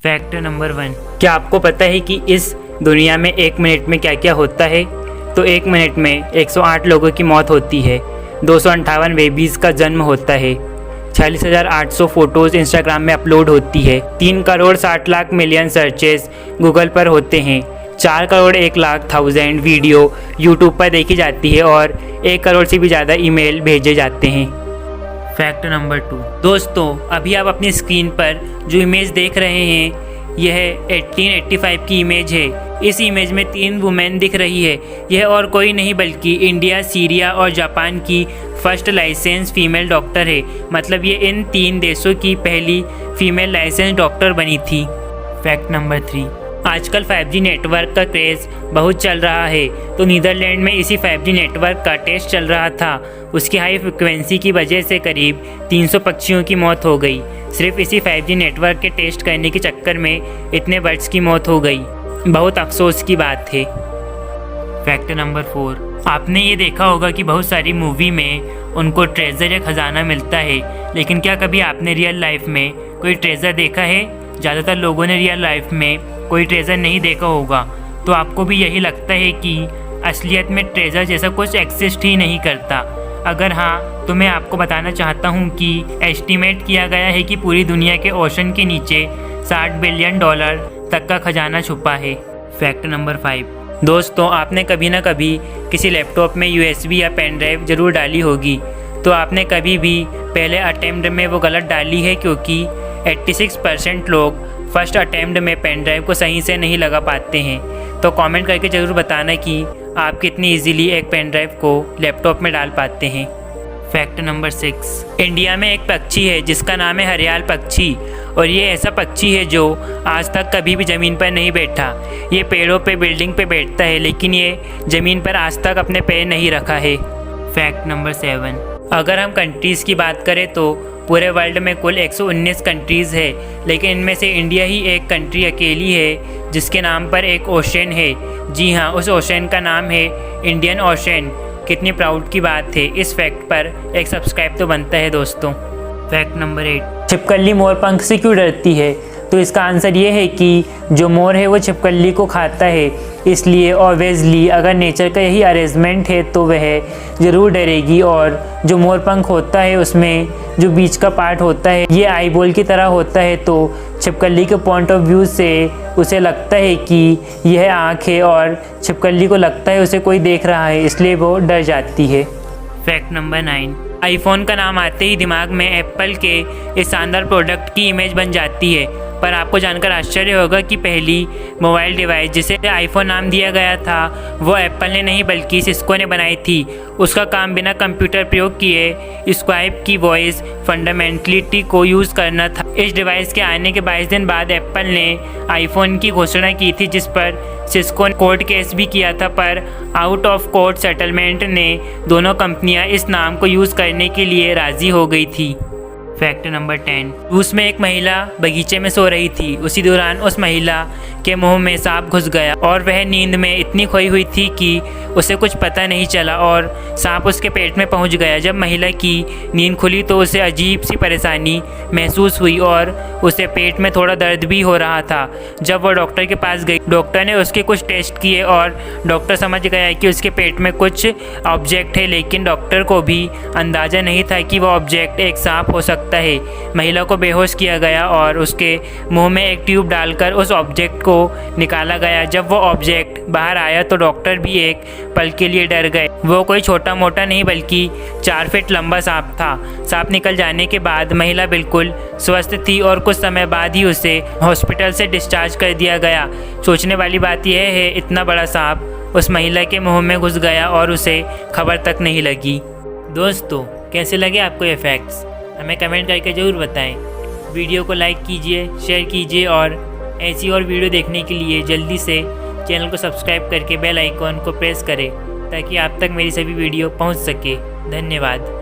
Fact number 1, क्या आपको पता है कि इस दुनिया में 1 मिनट में क्या क्या होता है? तो 1 मिनट में 108 लोगों की मौत होती है, 258 बेबीज़ का जन्म होता है, 46,800 फ़ोटोज़ इंस्टाग्राम में अपलोड होती है, 3 crore 60 lakh million searches Google पर होते हैं, 4 करोड़ 1 लाख 1000 वीडियो यूट्यूब पर देखी जाती है और 1 करोड़ से भी ज़्यादा ईमेल भेजे जाते हैं। फैक्ट नंबर 2, दोस्तों अभी आप अपनी स्क्रीन पर जो इमेज देख रहे हैं यह 1885 की इमेज है। इस इमेज में 3 वुमेन दिख रही है। यह और कोई नहीं बल्कि इंडिया, सीरिया और जापान की फर्स्ट लाइसेंस फीमेल डॉक्टर है। मतलब ये इन 3 देशों की पहली फीमेल लाइसेंस डॉक्टर बनी थी। फैक्ट नंबर 3, आजकल 5G नेटवर्क का क्रेज़ बहुत चल रहा है। तो नीदरलैंड में इसी 5G नेटवर्क का टेस्ट चल रहा था। उसकी हाई फ्रिक्वेंसी की वजह से करीब 300 पक्षियों की मौत हो गई। सिर्फ इसी 5G नेटवर्क के टेस्ट करने के चक्कर में इतने बर्ड्स की मौत हो गई। बहुत अफसोस की बात है। फैक्ट नंबर 4, आपने ये देखा होगा कि बहुत सारी मूवी में उनको ट्रेजर या खजाना मिलता है, लेकिन क्या कभी आपने रियल लाइफ में कोई ट्रेजर देखा है? ज़्यादातर लोगों ने रियल लाइफ में कोई ट्रेजर नहीं देखा होगा। तो आपको भी यही लगता है कि असलियत में ट्रेजर जैसा कुछ एक्सिस्ट ही नहीं करता। अगर हाँ, तो मैं आपको बताना चाहता हूँ कि एस्टीमेट किया गया है कि पूरी दुनिया के ओशन के नीचे $60 बिलियन तक का खजाना छुपा है। फैक्ट नंबर 5, दोस्तों आपने कभी ना कभी किसी लैपटॉप में USB या पेन ड्राइव ज़रूर डाली होगी। तो आपने कभी भी पहले अटेम्प्ट में वो गलत डाली है, क्योंकि 86% लोग फर्स्ट अटेम्प्ट में पेन ड्राइव को सही से नहीं लगा पाते हैं। तो कमेंट करके ज़रूर बताना कि आप कितनी इजीली एक पेन ड्राइव को लैपटॉप में डाल पाते हैं। फैक्ट नंबर 6, इंडिया में एक पक्षी है जिसका नाम है हरियाल पक्षी। और ये ऐसा पक्षी है जो आज तक कभी भी ज़मीन पर नहीं बैठा। ये पेड़ों पे, बिल्डिंग पे बैठता है, लेकिन ये ज़मीन पर आज तक अपने पैर नहीं रखा है। फैक्ट नंबर 7, अगर हम कंट्रीज़ की बात करें तो पूरे वर्ल्ड में कुल 119 कंट्रीज़ है, लेकिन इनमें से इंडिया ही एक कंट्री अकेली है जिसके नाम पर एक ओशन है। जी हाँ, उस ओशन का नाम है इंडियन ओशन। कितनी प्राउड की बात है। इस फैक्ट पर एक सब्सक्राइब तो बनता है दोस्तों। फैक्ट नंबर 8, छिपकली मोर पंख से क्यों डरती है? तो इसका आंसर ये है कि जो मोर है वो छिपकली को खाता है, इसलिए ऑब्वियसली अगर नेचर का यही अरेंजमेंट है तो वह ज़रूर डरेगी। और जो मोर पंख होता है उसमें जो बीच का पार्ट होता है ये आई बॉल की तरह होता है। तो छिपकली के पॉइंट ऑफ व्यू से उसे लगता है कि यह आँख है और छिपकली को लगता है उसे कोई देख रहा है, इसलिए वो डर जाती है। फैक्ट नंबर 9, आईफोन का नाम आते ही दिमाग में एप्पल के इस शानदार प्रोडक्ट की इमेज बन जाती है। पर आपको जानकर आश्चर्य होगा कि पहली मोबाइल डिवाइस जिसे आईफोन नाम दिया गया था वो एप्पल ने नहीं बल्कि सिस्को ने बनाई थी। उसका काम बिना कंप्यूटर प्रयोग किए स्काइप की वॉइस फंडामेंटलिटी को यूज़ करना था। इस डिवाइस के आने के 22 दिन बाद एप्पल ने आईफोन की घोषणा की थी, जिस पर सिस्को ने कोर्ट केस भी किया था, पर आउट ऑफ कोर्ट सेटलमेंट ने दोनों कंपनियां इस नाम को यूज़ करने के लिए राज़ी हो गई थी। फैक्ट नंबर 10, रूस में एक महिला बगीचे में सो रही थी। उसी दौरान उस महिला के मुंह में सांप घुस गया और वह नींद में इतनी खोई हुई थी कि उसे कुछ पता नहीं चला और सांप उसके पेट में पहुंच गया। जब महिला की नींद खुली तो उसे अजीब सी परेशानी महसूस हुई और उसे पेट में थोड़ा दर्द भी हो रहा था। जब वह डॉक्टर के पास गई, डॉक्टर ने उसके कुछ टेस्ट किए और डॉक्टर समझ गया कि उसके पेट में कुछ ऑब्जेक्ट है, लेकिन डॉक्टर को भी अंदाज़ा नहीं था कि वह ऑब्जेक्ट एक सांप हो सकता है। महिला को बेहोश किया गया और उसके मुंह में एक ट्यूब डालकर उस ऑब्जेक्ट को निकाला गया। जब वो ऑब्जेक्ट बाहर आया तो डॉक्टर भी एक पल के लिए डर गए। वो कोई छोटा मोटा नहीं बल्कि 4 फीट लंबा सांप था। सांप निकल जाने के बाद महिला बिल्कुल स्वस्थ थी और कुछ समय बाद ही उसे हॉस्पिटल से डिस्चार्ज कर दिया गया। सोचने वाली बात यह है, इतना बड़ा सांप उस महिला के मुंह में घुस गया और उसे खबर तक नहीं लगी। दोस्तों कैसे लगे आपको ये फैक्ट्स? हमें कमेंट करके ज़रूर बताएं। वीडियो को लाइक कीजिए, शेयर कीजिए और ऐसी और वीडियो देखने के लिए जल्दी से चैनल को सब्सक्राइब करके बेल आइकॉन को प्रेस करें ताकि आप तक मेरी सभी वीडियो पहुंच सके। धन्यवाद।